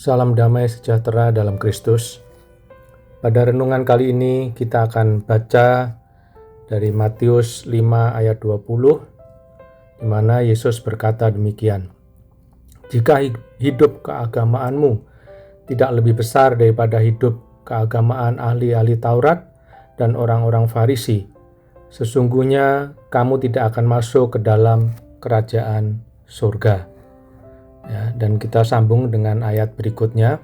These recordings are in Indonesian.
Salam damai sejahtera dalam Kristus. Pada renungan kali ini kita akan baca dari Matius 5 ayat 20, di mana Yesus berkata demikian. Jika hidup keagamaanmu tidak lebih besar daripada hidup keagamaan ahli-ahli Taurat dan orang-orang Farisi, sesungguhnya kamu tidak akan masuk ke dalam kerajaan surga. Ya, dan kita sambung dengan ayat berikutnya.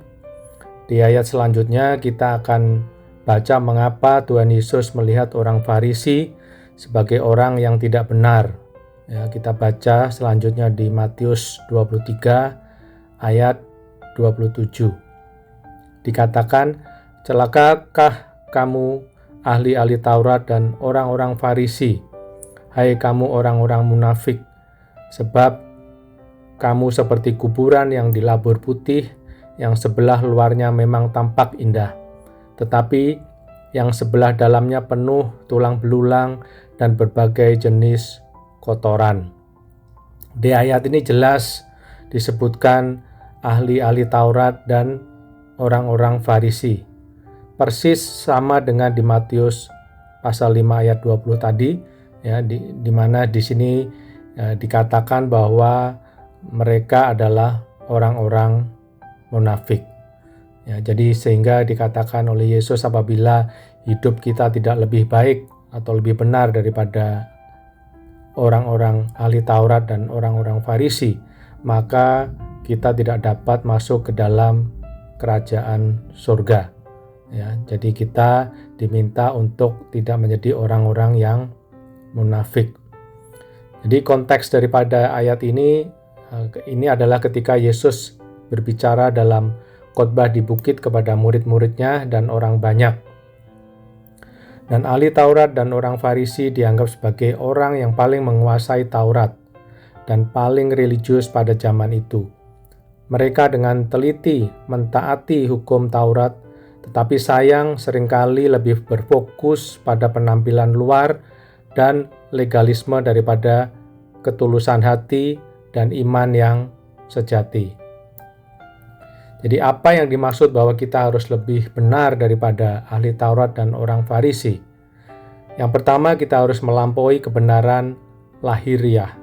Di ayat selanjutnya kita akan baca mengapa Tuhan Yesus melihat orang Farisi sebagai orang yang tidak benar. Ya, kita baca selanjutnya di Matius 23 ayat 27. Dikatakan, celakakah kamu ahli-ahli Taurat dan orang-orang Farisi, hai kamu orang-orang munafik, sebab kamu seperti kuburan yang dilabur putih, yang sebelah luarnya memang tampak indah, tetapi yang sebelah dalamnya penuh tulang belulang dan berbagai jenis kotoran. Di ayat ini jelas disebutkan ahli-ahli Taurat dan orang-orang Farisi. Persis sama dengan di Matius pasal 5 ayat 20 tadi, ya, di mana di sini dikatakan bahwa mereka adalah orang-orang munafik. Ya, jadi sehingga dikatakan oleh Yesus, apabila hidup kita tidak lebih baik atau lebih benar daripada orang-orang ahli Taurat dan orang-orang Farisi, maka kita tidak dapat masuk ke dalam kerajaan surga. Ya, jadi kita diminta untuk tidak menjadi orang-orang yang munafik. Jadi konteks daripada ayat ini adalah ketika Yesus berbicara dalam khotbah di bukit kepada murid-muridnya dan orang banyak. Dan ahli Taurat dan orang Farisi dianggap sebagai orang yang paling menguasai Taurat dan paling religius pada zaman itu. Mereka dengan teliti mentaati hukum Taurat, tetapi sayang seringkali lebih berfokus pada penampilan luar dan legalisme daripada ketulusan hati dan iman yang sejati. Jadi apa yang dimaksud bahwa kita harus lebih benar daripada ahli Taurat dan orang Farisi? Yang pertama, kita harus melampaui kebenaran lahiriah.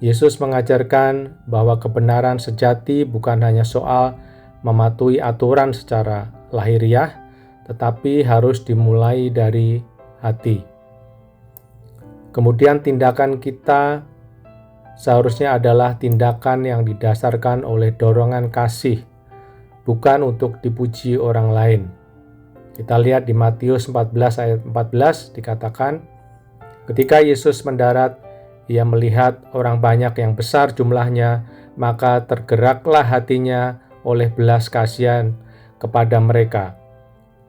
Yesus mengajarkan bahwa kebenaran sejati bukan hanya soal mematuhi aturan secara lahiriah, tetapi harus dimulai dari hati. Kemudian tindakan kita seharusnya adalah tindakan yang didasarkan oleh dorongan kasih, bukan untuk dipuji orang lain. Kita lihat di Matius 14 ayat 14 dikatakan, ketika Yesus mendarat, ia melihat orang banyak yang besar jumlahnya, maka tergeraklah hatinya oleh belas kasihan kepada mereka,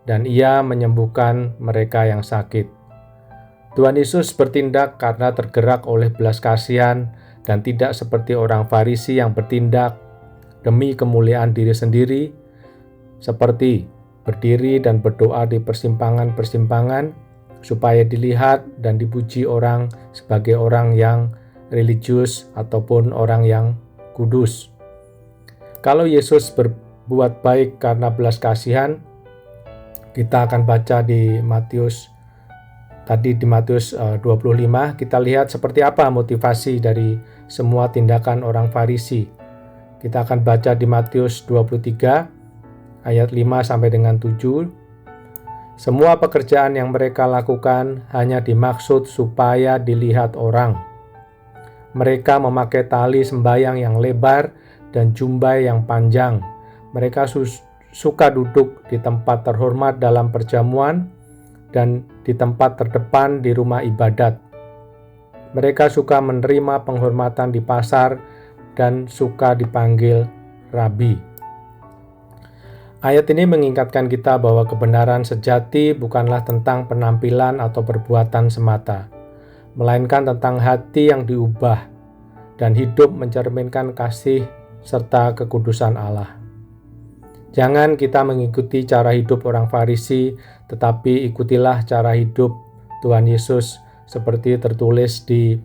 dan ia menyembuhkan mereka yang sakit. Tuhan Yesus bertindak karena tergerak oleh belas kasihan dan tidak seperti orang Farisi yang bertindak demi kemuliaan diri sendiri, seperti berdiri dan berdoa di persimpangan-persimpangan supaya dilihat dan dipuji orang sebagai orang yang religius ataupun orang yang kudus. Kalau Yesus berbuat baik karena belas kasihan, kita akan baca di Matius 25, kita lihat seperti apa motivasi dari semua tindakan orang Farisi. Kita akan baca di Matius 23 ayat 5 sampai dengan 7. Semua pekerjaan yang mereka lakukan hanya dimaksud supaya dilihat orang. Mereka memakai tali sembayang yang lebar dan jumbai yang panjang. Mereka suka duduk di tempat terhormat dalam perjamuan dan di tempat terdepan di rumah ibadat. Mereka suka menerima penghormatan di pasar dan suka dipanggil rabi. Ayat ini mengingatkan kita bahwa kebenaran sejati bukanlah tentang penampilan atau perbuatan semata, melainkan tentang hati yang diubah dan hidup mencerminkan kasih serta kekudusan Allah. Jangan kita mengikuti cara hidup orang Farisi, tetapi ikutilah cara hidup Tuhan Yesus seperti tertulis di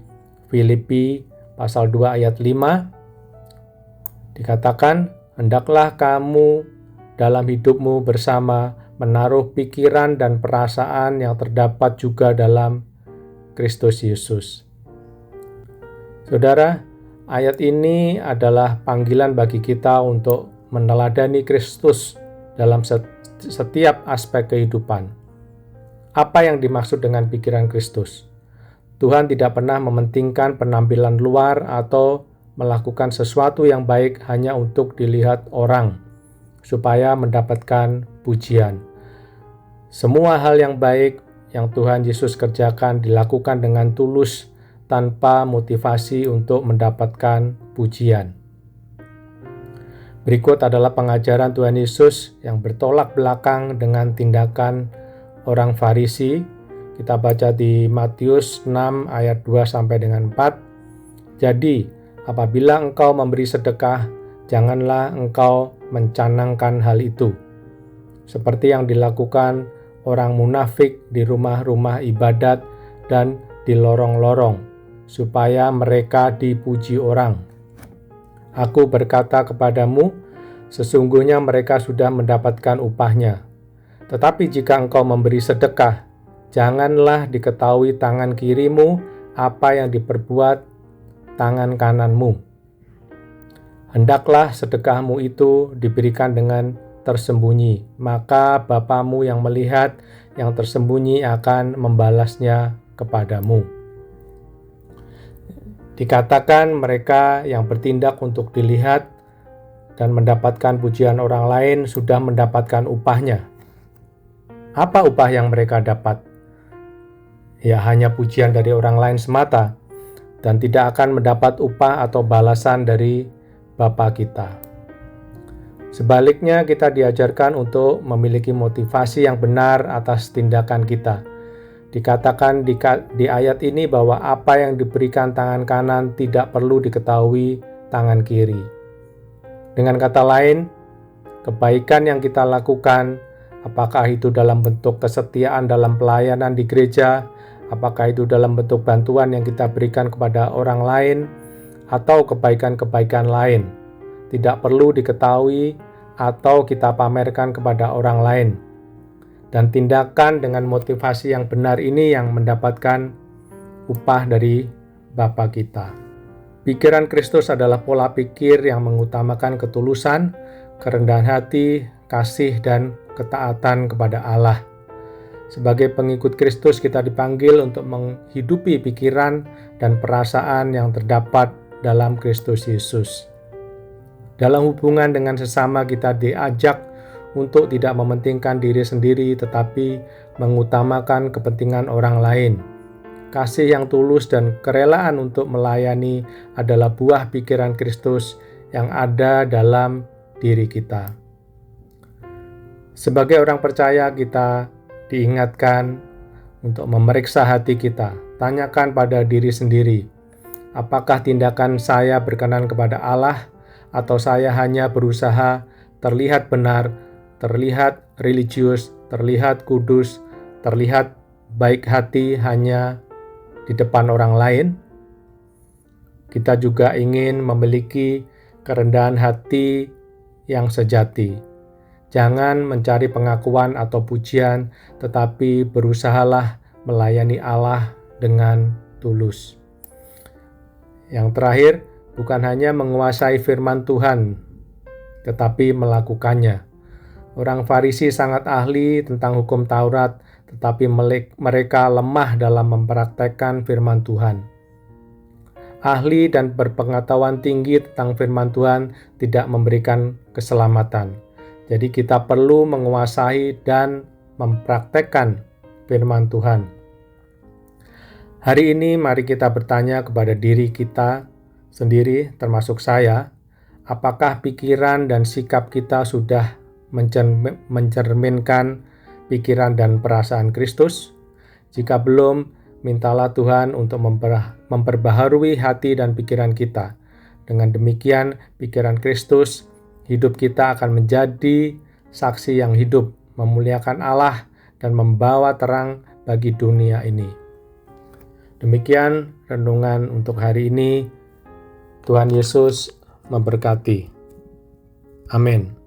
Filipi pasal 2 ayat 5. Dikatakan, hendaklah kamu dalam hidupmu bersama menaruh pikiran dan perasaan yang terdapat juga dalam Kristus Yesus. Saudara, ayat ini adalah panggilan bagi kita untuk meneladani Kristus dalam setiap aspek kehidupan. Apa yang dimaksud dengan pikiran Kristus? Tuhan tidak pernah mementingkan penampilan luar atau melakukan sesuatu yang baik hanya untuk dilihat orang, supaya mendapatkan pujian. Semua hal yang baik yang Tuhan Yesus kerjakan dilakukan dengan tulus tanpa motivasi untuk mendapatkan pujian. Berikut adalah pengajaran Tuhan Yesus yang bertolak belakang dengan tindakan orang Farisi. Kita baca di Matius 6 ayat 2 sampai dengan 4. Jadi, apabila engkau memberi sedekah, janganlah engkau mencanangkan hal itu, seperti yang dilakukan orang munafik di rumah-rumah ibadat dan di lorong-lorong, supaya mereka dipuji orang. Aku berkata kepadamu, sesungguhnya mereka sudah mendapatkan upahnya. Tetapi jika engkau memberi sedekah, janganlah diketahui tangan kirimu apa yang diperbuat tangan kananmu. Hendaklah sedekahmu itu diberikan dengan tersembunyi, maka Bapamu yang melihat yang tersembunyi akan membalasnya kepadamu. Dikatakan mereka yang bertindak untuk dilihat dan mendapatkan pujian orang lain sudah mendapatkan upahnya. Apa upah yang mereka dapat? Ya, hanya pujian dari orang lain semata, dan tidak akan mendapat upah atau balasan dari Bapa kita. Sebaliknya, kita diajarkan untuk memiliki motivasi yang benar atas tindakan kita. Dikatakan di ayat ini bahwa apa yang diberikan tangan kanan tidak perlu diketahui tangan kiri. Dengan kata lain, kebaikan yang kita lakukan, apakah itu dalam bentuk kesetiaan dalam pelayanan di gereja, apakah itu dalam bentuk bantuan yang kita berikan kepada orang lain, atau kebaikan-kebaikan lain, tidak perlu diketahui atau kita pamerkan kepada orang lain. Dan tindakan dengan motivasi yang benar ini yang mendapatkan upah dari Bapa kita. Pikiran Kristus adalah pola pikir yang mengutamakan ketulusan, kerendahan hati, kasih, dan ketaatan kepada Allah. Sebagai pengikut Kristus, kita dipanggil untuk menghidupi pikiran dan perasaan yang terdapat dalam Kristus Yesus. Dalam hubungan dengan sesama, kita diajak untuk tidak mementingkan diri sendiri, tetapi mengutamakan kepentingan orang lain. Kasih yang tulus dan kerelaan untuk melayani adalah buah pikiran Kristus yang ada dalam diri kita. Sebagai orang percaya, kita diingatkan untuk memeriksa hati kita. Tanyakan pada diri sendiri, apakah tindakan saya berkenan kepada Allah, atau saya hanya berusaha terlihat benar, terlihat religius, terlihat kudus, terlihat baik hati hanya di depan orang lain? Kita juga ingin memiliki kerendahan hati yang sejati. Jangan mencari pengakuan atau pujian, tetapi berusahalah melayani Allah dengan tulus. Yang terakhir, bukan hanya menguasai firman Tuhan, tetapi melakukannya. Orang Farisi sangat ahli tentang hukum Taurat, tetapi mereka lemah dalam mempraktekkan firman Tuhan. Ahli dan berpengetahuan tinggi tentang firman Tuhan tidak memberikan keselamatan. Jadi kita perlu menguasai dan mempraktekkan firman Tuhan. Hari ini mari kita bertanya kepada diri kita sendiri, termasuk saya, apakah pikiran dan sikap kita sudah mencerminkan pikiran dan perasaan Kristus? Jika belum, mintalah Tuhan untuk memperbaharui hati dan pikiran kita. Dengan demikian, pikiran Kristus, hidup kita akan menjadi saksi yang hidup, memuliakan Allah, dan membawa terang bagi dunia ini. Demikian renungan untuk hari ini. Tuhan Yesus memberkati. Amin.